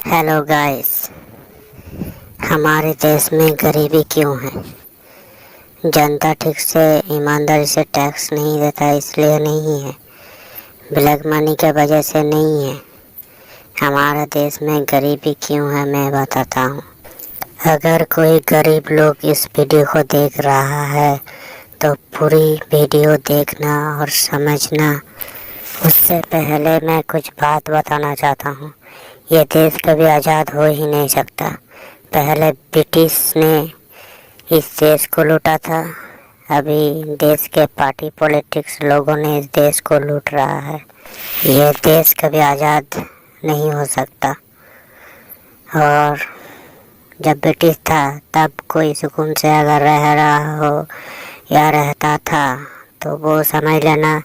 Hello guys, हमारे देश में गरीबी क्यों है? जनता ठीक से ईमानदारी से टैक्स नहीं देता इसलिए नहीं है, ब्लैक मनी के वजह से नहीं है। हमारे देश में गरीबी क्यों है मैं बताता हूँ। अगर कोई गरीब लोग इस वीडियो को देख रहा है तो पूरी वीडियो देखना और समझना। उससे पहले मैं कुछ बात बताना चाहता हूँ। ये देश कभी आज़ाद हो ही नहीं सकता। पहले ब्रिटिश ने इस देश को लूटा था, अभी देश के पार्टी पॉलिटिक्स लोगों ने इस देश को लूट रहा है। ये देश कभी आज़ाद नहीं हो सकता। और जब ब्रिटिश था तब कोई सुकून से अगर रह रहा हो या रहता था तो वो समझ लेना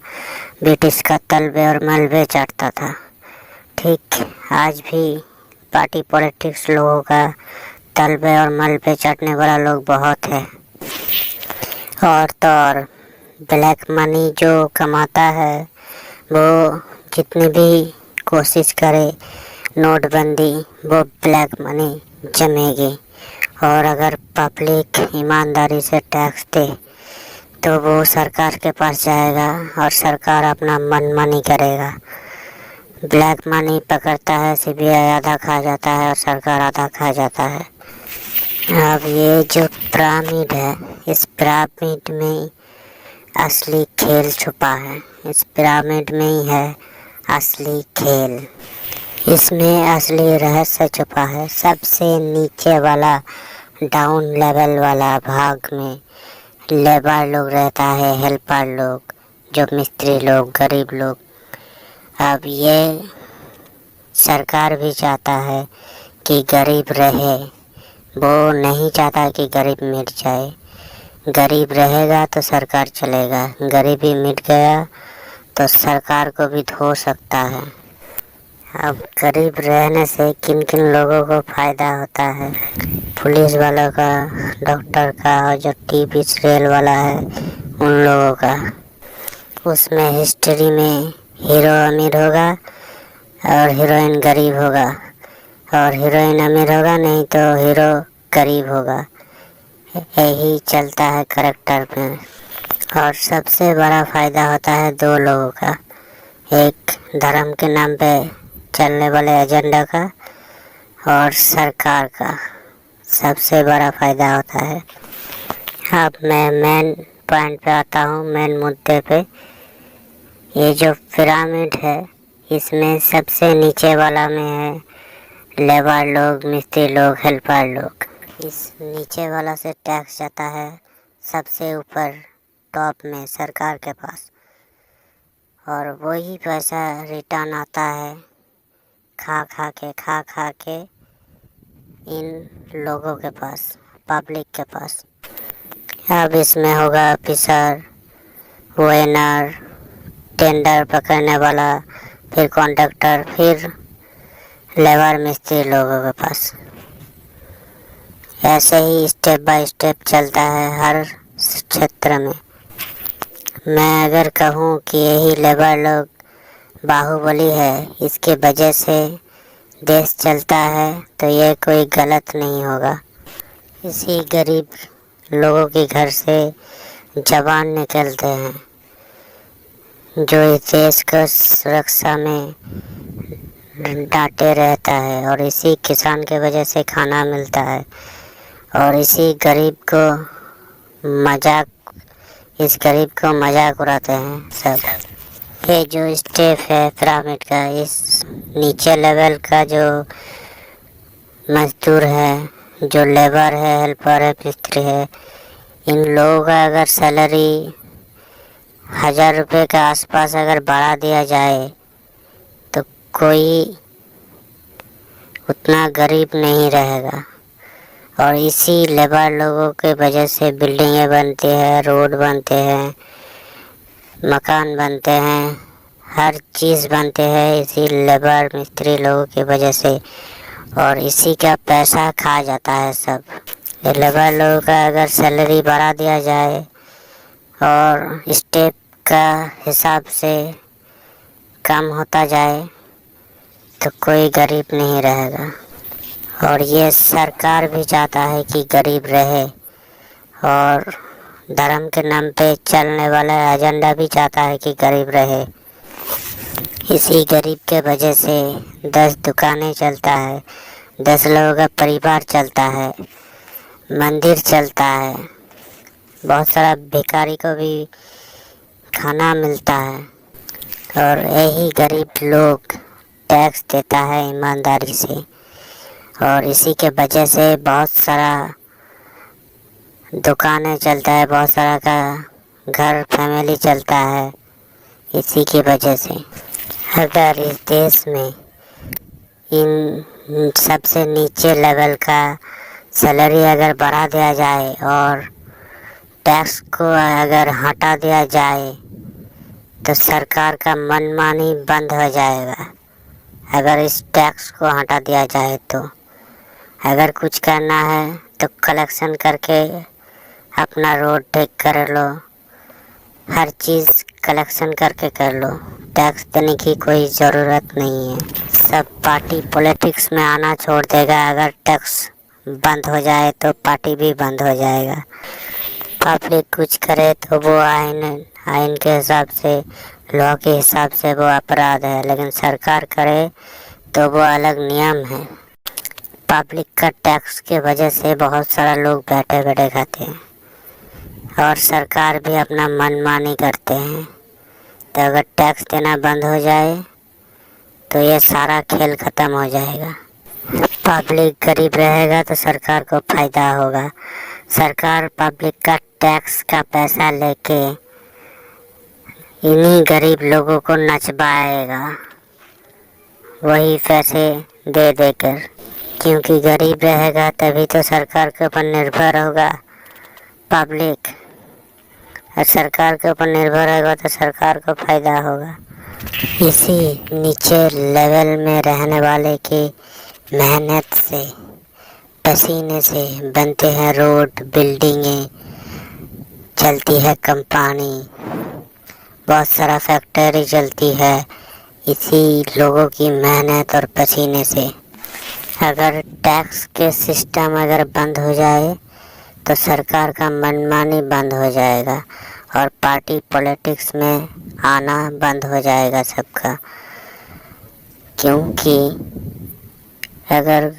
ब्रिटिश का तलबे और मलबे चढ़ता था। ठीक आज भी पार्टी पॉलिटिक्स लोगों का तलबे और मलबे चढ़ने वाला लोग बहुत है। और तो और ब्लैक मनी जो कमाता है वो जितनी भी कोशिश करे नोटबंदी, वो ब्लैक मनी जमेगी। और अगर पब्लिक ईमानदारी से टैक्स दे तो वो सरकार के पास जाएगा और सरकार अपना मनमानी करेगा। ब्लैक मनी पकड़ता है, सीबीआई आधा खा जाता है और सरकार आधा खा जाता है। अब ये जो पिरामिड है, इस पिरामिड में असली खेल छुपा है। इस पिरामिड में ही है असली खेल। इसमें असली रहस्य छुपा है। सबसे नीचे वाला डाउन लेवल वाला भाग में लेबर लोग रहता है, हेल्पर लोग, जो मिस्त्री लोग, गरीब लोग। अब ये सरकार भी चाहता है कि गरीब रहे, वो नहीं चाहता कि गरीब मिट जाए। गरीब रहेगा तो सरकार चलेगा, गरीबी मिट गया तो सरकार को भी धो सकता है। अब गरीब रहने से किन किन लोगों को फ़ायदा होता है? पुलिस वालों का, डॉक्टर का, और जो टीवी सीरियल वाला है उन लोगों का। उसमें हिस्ट्री में हीरो अमीर होगा और हीरोइन गरीब होगा, और हीरोइन अमीर होगा नहीं तो हीरो गरीब होगा। यही चलता है करैक्टर में। और सबसे बड़ा फ़ायदा होता है दो लोगों का, एक धर्म के नाम पे चलने वाले एजेंडा का और सरकार का। सबसे बड़ा फ़ायदा होता है। अब मैं मेन पॉइंट पे आता हूँ, मेन मुद्दे पे। ये जो पिरामिड है इसमें सबसे नीचे वाला में है लेबर लोग, मिस्त्री लोग, हेल्पर लोग। इस नीचे वाला से टैक्स जाता है सबसे ऊपर टॉप में सरकार के पास, और वही पैसा रिटर्न आता है खा खा के इन लोगों के पास, पब्लिक के पास। अब इसमें होगा ऑफिसर, वेनर, टेंडर पकड़ने वाला, फिर कॉन्ट्रैक्टर, फिर लेबर मिस्त्री लोगों के पास। ऐसे ही स्टेप बाय स्टेप चलता है हर क्षेत्र में। मैं अगर कहूँ कि यही लेबर लोग बाहुबली है, इसके वजह से देश चलता है, तो ये कोई गलत नहीं होगा। इसी गरीब लोगों के घर से जवान निकलते हैं जो इस देश को सुरक्षा में डांटे रहता है, और इसी किसान के वजह से खाना मिलता है। और इसी गरीब को मजाक उड़ाते हैं सब। ये जो स्टेप है पिरामिड का, इस नीचे लेवल का जो मजदूर है, जो लेबर है, हेल्पर है, मिस्त्री है, इन लोगों का अगर सैलरी 1000 रुपये के आसपास अगर बढ़ा दिया जाए तो कोई उतना गरीब नहीं रहेगा। और इसी लेबर लोगों के वजह से बिल्डिंगें बनती है, रोड बनते हैं, मकान बनते हैं, हर चीज़ बनते हैं इसी लेबर मिस्त्री लोगों की वजह से। और इसी का पैसा खा जाता है सब। ये लेबर लोगों का अगर सैलरी बढ़ा दिया जाए और स्टेप का हिसाब से कम होता जाए तो कोई गरीब नहीं रहेगा। और ये सरकार भी चाहता है कि गरीब रहे, और धर्म के नाम पे चलने वाला एजेंडा भी चाहता है कि गरीब रहे। इसी गरीब के वजह से 10 दुकानें चलता है, 10 लोगों का परिवार चलता है, मंदिर चलता है, बहुत सारा भिखारी को भी खाना मिलता है। और यही गरीब लोग टैक्स देता है ईमानदारी से, और इसी के वजह से बहुत सारा दुकानें चलता है, बहुत सारा का घर फैमिली चलता है इसी की वजह से। अगर इस देश में इन सबसे नीचे लेवल का सैलरी अगर बढ़ा दिया जाए और टैक्स को अगर हटा दिया जाए तो सरकार का मनमानी बंद हो जाएगा। अगर इस टैक्स को हटा दिया जाए तो अगर कुछ करना है तो कलेक्शन करके अपना रोड ठीक कर लो, हर चीज़ कलेक्शन करके कर लो, टैक्स देने की कोई ज़रूरत नहीं है। सब पार्टी पॉलिटिक्स में आना छोड़ देगा। अगर टैक्स बंद हो जाए तो पार्टी भी बंद हो जाएगा। पब्लिक कुछ करे तो वो आइन के हिसाब से, लॉ के हिसाब से वो अपराध है, लेकिन सरकार करे तो वो अलग नियम है। पब्लिक का टैक्स के वजह से बहुत सारा लोग बैठे बैठे खाते हैं और सरकार भी अपना मनमानी करते हैं। तो अगर टैक्स देना बंद हो जाए तो ये सारा खेल ख़त्म हो जाएगा। पब्लिक गरीब रहेगा तो सरकार को फ़ायदा होगा। सरकार पब्लिक का टैक्स का पैसा लेके इन्हीं गरीब लोगों को नचवाएगा, वही पैसे दे देकर, क्योंकि गरीब रहेगा तभी तो सरकार के ऊपर निर्भर होगा पब्लिक, और सरकार के ऊपर निर्भर रहेगा तो सरकार को फ़ायदा होगा। इसी नीचे लेवल में रहने वाले की मेहनत से, पसीने से बनते हैं रोड, बिल्डिंगें, चलती है कंपनी, बहुत सारा फैक्ट्री चलती है, इसी लोगों की मेहनत और पसीने से। अगर टैक्स के सिस्टम अगर बंद हो जाए तो सरकार का मनमानी बंद हो जाएगा और पार्टी पॉलिटिक्स में आना बंद हो जाएगा सबका। क्योंकि अगर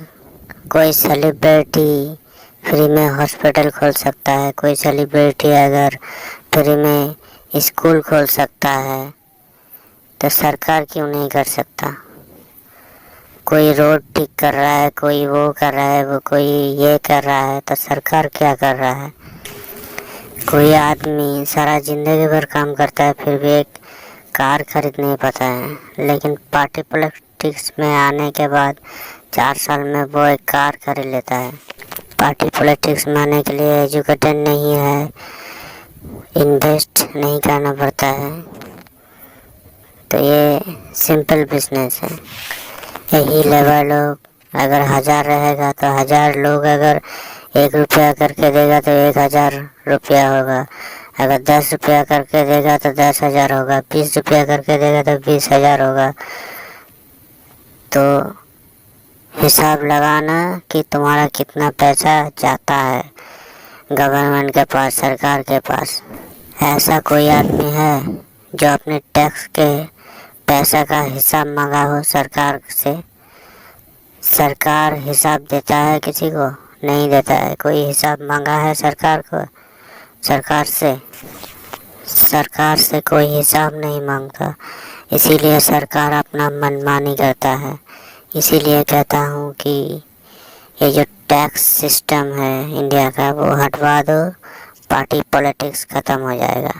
कोई सेलिब्रिटी फ्री में हॉस्पिटल खोल सकता है, कोई सेलिब्रिटी अगर फ्री में स्कूल खोल सकता है, तो सरकार क्यों नहीं कर सकता? कोई रोड ठीक कर रहा है, कोई वो कर रहा है, वो कोई ये कर रहा है, तो सरकार क्या कर रहा है? कोई आदमी सारा ज़िंदगी भर काम करता है फिर भी एक कार खरीद नहीं पाता है, लेकिन पार्टी पॉलिटिक्स में आने के बाद 4 साल में वो एक कार खरीद लेता है। पार्टी पॉलिटिक्स में आने के लिए एजुकेटेड नहीं है, इन्वेस्ट नहीं करना पड़ता है, तो ये सिंपल बिजनेस है। यही लेवल लोग अगर 1000 रहेगा तो 1000 लोग अगर 1 रुपया करके देगा तो 1000 रुपया होगा, अगर 10 रुपया करके देगा तो 10,000 होगा, 20 रुपया करके देगा तो 20,000 होगा। तो हिसाब लगाना कि तुम्हारा कितना पैसा जाता है गवर्नमेंट के पास, सरकार के पास। ऐसा कोई आदमी है जो अपने टैक्स के पैसा का हिसाब मांगा हो सरकार से? सरकार हिसाब देता है किसी को? नहीं देता है। कोई हिसाब मांगा है सरकार को? सरकार से कोई हिसाब नहीं मांगता। इसीलिए सरकार अपना मनमानी करता है। इसीलिए कहता हूँ कि ये जो टैक्स सिस्टम है इंडिया का, वो हटवा दो, पार्टी पॉलिटिक्स ख़त्म हो जाएगा।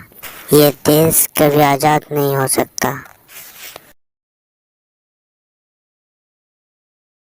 ये देश कभी आज़ाद नहीं हो सकता।